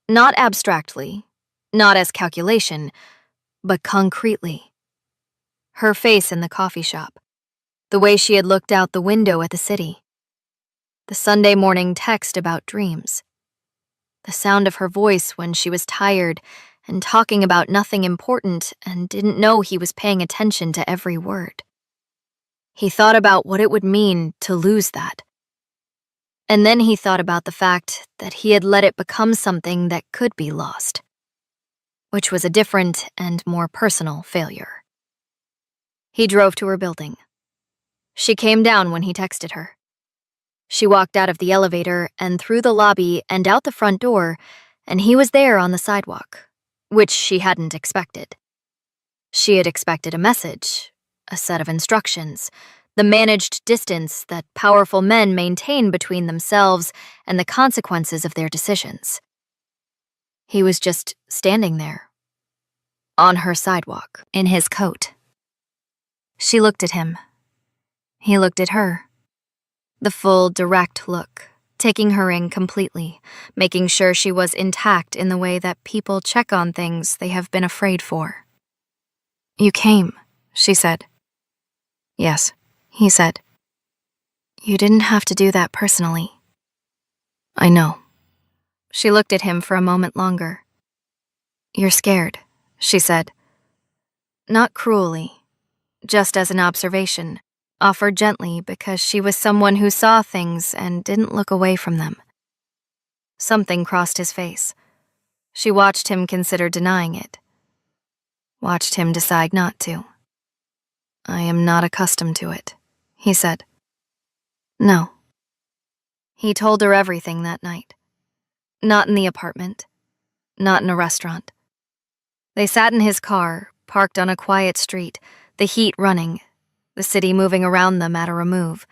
Not abstractly, not as calculation, but concretely. Her face in the coffee shop, the way she had looked out the window at the city, the Sunday morning text about dreams, the sound of her voice when she was tired and talking about nothing important and didn't know he was paying attention to every word. He thought about what it would mean to lose that. And then he thought about the fact that he had let it become something that could be lost, which was a different and more personal failure. He drove to her building. She came down when he texted her. She walked out of the elevator and through the lobby and out the front door, and he was there on the sidewalk, which she hadn't expected. She had expected a message, a set of instructions, the managed distance that powerful men maintain between themselves and the consequences of their decisions. He was just standing there, on her sidewalk, in his coat. She looked at him. He looked at her. The full, direct look, taking her in completely, making sure she was intact in the way that people check on things they have been afraid for. "You came," she said. "Yes," he said. "You didn't have to do that personally." "I know." She looked at him for a moment longer. "You're scared," she said. Not cruelly, just as an observation, offered gently because she was someone who saw things and didn't look away from them. Something crossed his face. She watched him consider denying it. Watched him decide not to. "I am not accustomed to it," he said. "No." He told her everything that night. Not in the apartment. Not in a restaurant. They sat in his car, parked on a quiet street, the heat running, the city moving around them at a remove,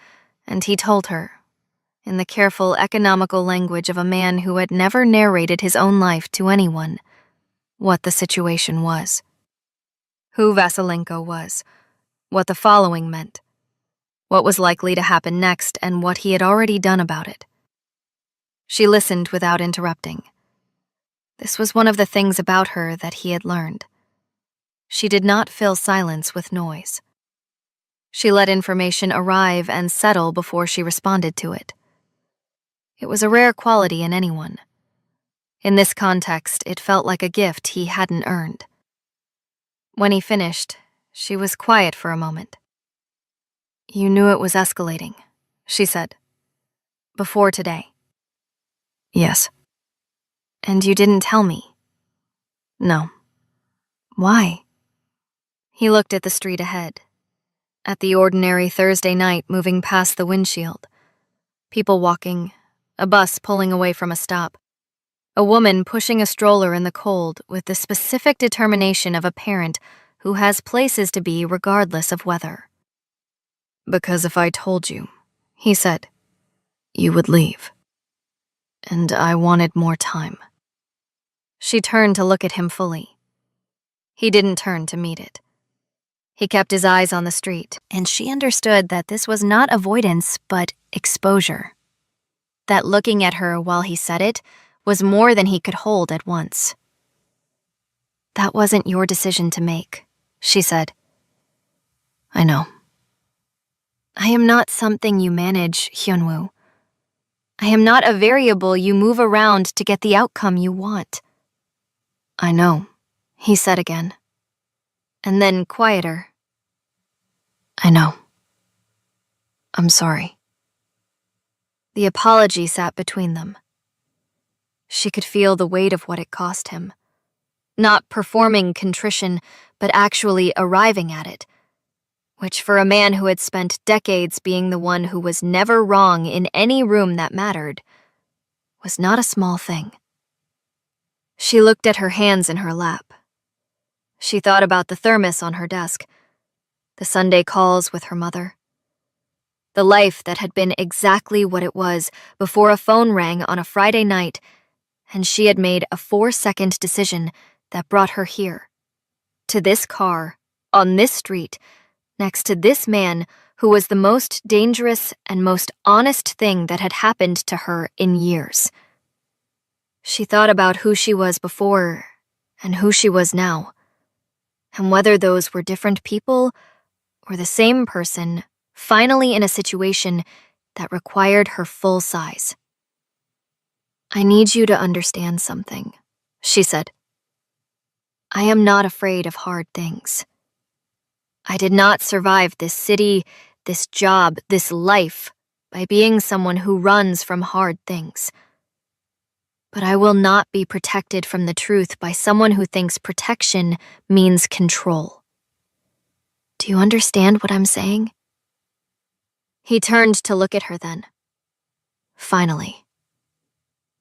and he told her, in the careful, economical language of a man who had never narrated his own life to anyone, what the situation was. Who Vasilenko was, what the following meant, what was likely to happen next, and what he had already done about it. She listened without interrupting. This was one of the things about her that he had learned. She did not fill silence with noise. She let information arrive and settle before she responded to it. It was a rare quality in anyone. In this context, it felt like a gift he hadn't earned. When he finished, she was quiet for a moment. "You knew it was escalating," she said. "Before today." "Yes." "And you didn't tell me?" "No." "Why?" He looked at the street ahead, at the ordinary Thursday night moving past the windshield. People walking, a bus pulling away from a stop, a woman pushing a stroller in the cold with the specific determination of a parent who has places to be regardless of weather. "Because if I told you," he said, "you would leave. And I wanted more time." She turned to look at him fully. He didn't turn to meet it. He kept his eyes on the street, and she understood that this was not avoidance, but exposure. That looking at her while he said it was more than he could hold at once. "That wasn't your decision to make," she said. "I know." "I am not something you manage, Hyunwoo. I am not a variable you move around to get the outcome you want." "I know," he said again. And then quieter. "I know. I'm sorry." The apology sat between them. She could feel the weight of what it cost him. Not performing contrition, but actually arriving at it, which for a man who had spent decades being the one who was never wrong in any room that mattered, was not a small thing. She looked at her hands in her lap. She thought about the thermos on her desk, the Sunday calls with her mother, the life that had been exactly what it was before a phone rang on a Friday night and she had made a 4-second decision that brought her here, to this car, on this street, next to this man who was the most dangerous and most honest thing that had happened to her in years. She thought about who she was before and who she was now, and whether those were different people or the same person, finally in a situation that required her full size. "I need you to understand something," she said. "I am not afraid of hard things. I did not survive this city, this job, this life by being someone who runs from hard things. But I will not be protected from the truth by someone who thinks protection means control. Do you understand what I'm saying?" He turned to look at her then. Finally.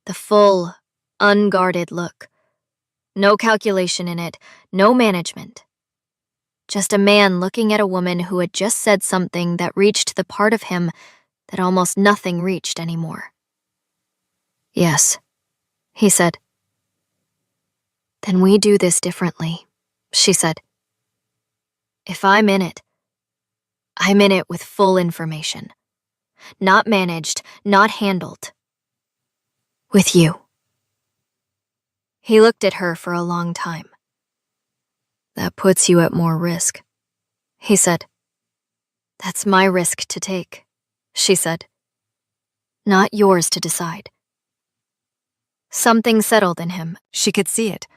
The full, unguarded look. No calculation in it, no management. Just a man looking at a woman who had just said something that reached the part of him that almost nothing reached anymore. "Yes," he said. "Then we do this differently," she said. "If I'm in it with full information. Not managed, not handled. With you." He looked at her for a long time. "That puts you at more risk," he said. "That's my risk to take," she said. "Not yours to decide." Something settled in him. She could see it.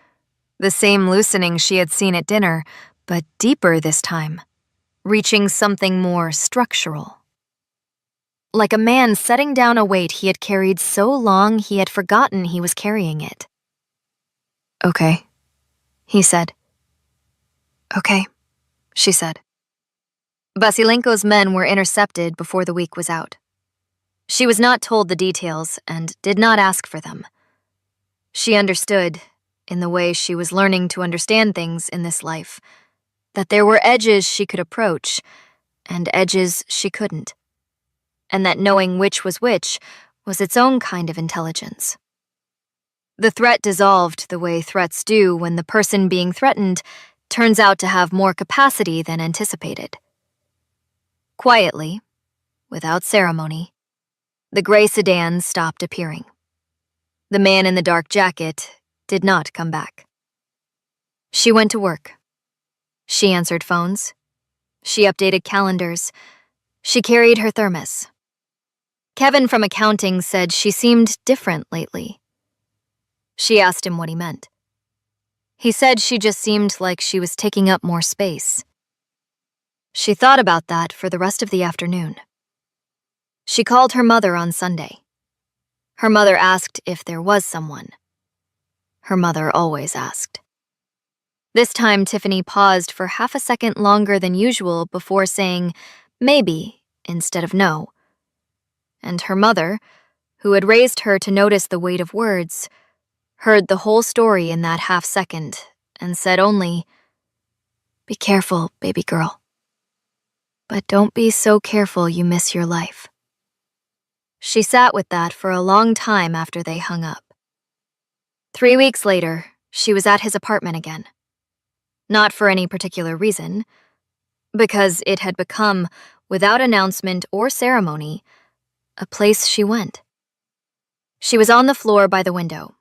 The same loosening she had seen at dinner, but deeper this time, reaching something more structural. Like a man setting down a weight he had carried so long he had forgotten he was carrying it. "Okay," he said. "Okay," she said. Vasilenko's men were intercepted before the week was out. She was not told the details and did not ask for them. She understood, in the way she was learning to understand things in this life, that there were edges she could approach and edges she couldn't, and that knowing which was its own kind of intelligence. The threat dissolved the way threats do when the person being threatened turns out to have more capacity than anticipated. Quietly, without ceremony, the gray sedan stopped appearing. The man in the dark jacket did not come back. She went to work. She answered phones. She updated calendars. She carried her thermos. Kevin from accounting said she seemed different lately. She asked him what he meant. He said she just seemed like she was taking up more space. She thought about that for the rest of the afternoon. She called her mother on Sunday. Her mother asked if there was someone. Her mother always asked. This time, Tiffany paused for half a second longer than usual before saying maybe instead of no. And her mother, who had raised her to notice the weight of words, heard the whole story in that half second and said only, "Be careful, baby girl. But don't be so careful you miss your life." She sat with that for a long time after they hung up. 3 weeks later, she was at his apartment again. Not for any particular reason, because it had become, without announcement or ceremony, a place she went. She was on the floor by the window.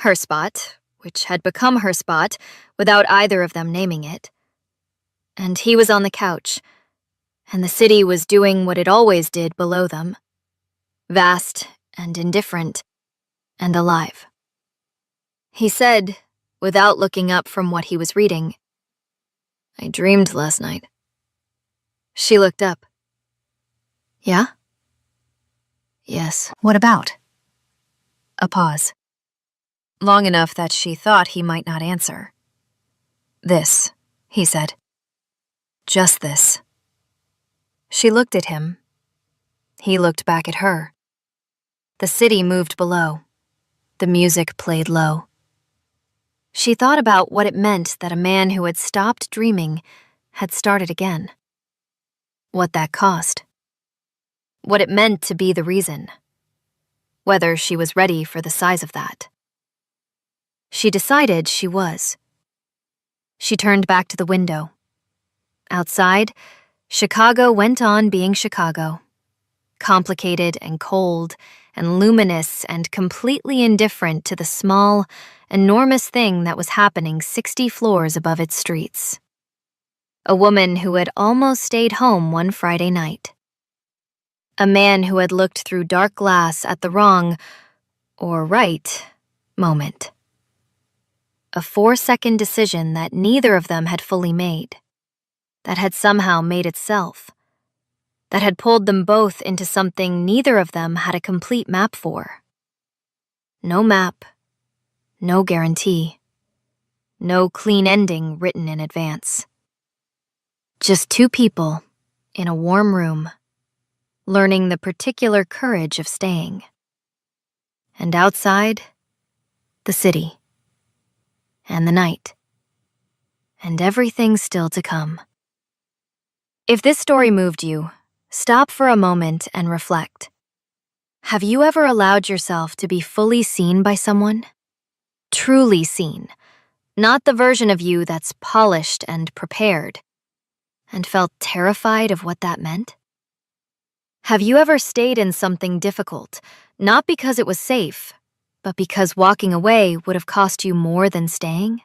Her spot, which had become her spot without either of them naming it. And he was on the couch, and the city was doing what it always did below them. Vast and indifferent and alive. He said, without looking up from what he was reading, "I dreamed last night." She looked up. "Yeah?" "Yes." "What about?" A pause. Long enough that she thought he might not answer. "This," he said. "Just this." She looked at him. He looked back at her. The city moved below. The music played low. She thought about what it meant that a man who had stopped dreaming had started again. What that cost. What it meant to be the reason. Whether she was ready for the size of that. She decided she was. She turned back to the window. Outside, Chicago went on being Chicago. Complicated and cold and luminous and completely indifferent to the small, enormous thing that was happening 60 floors above its streets. A woman who had almost stayed home one Friday night. A man who had looked through dark glass at the wrong, or right, moment. A 4-second decision that neither of them had fully made. That had somehow made itself. That had pulled them both into something neither of them had a complete map for. No map, no guarantee, no clean ending written in advance. Just two people in a warm room, learning the particular courage of staying. And outside, the city, and the night, and everything's still to come. If this story moved you, stop for a moment and reflect. Have you ever allowed yourself to be fully seen by someone? Truly seen, not the version of you that's polished and prepared, and felt terrified of what that meant? Have you ever stayed in something difficult, not because it was safe, but because walking away would have cost you more than staying?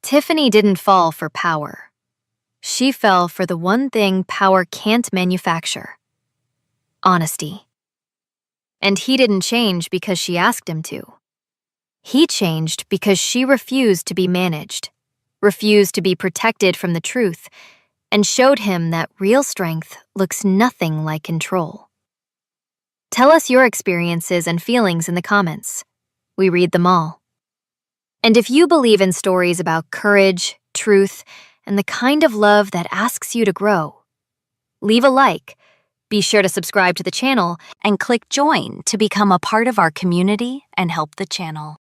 Tiffany didn't fall for power. She fell for the one thing power can't manufacture: honesty. And he didn't change because she asked him to. He changed because she refused to be managed, refused to be protected from the truth, and showed him that real strength looks nothing like control. Tell us your experiences and feelings in the comments. We read them all. And if you believe in stories about courage, truth, and the kind of love that asks you to grow, leave a like, be sure to subscribe to the channel, and click join to become a part of our community and help the channel.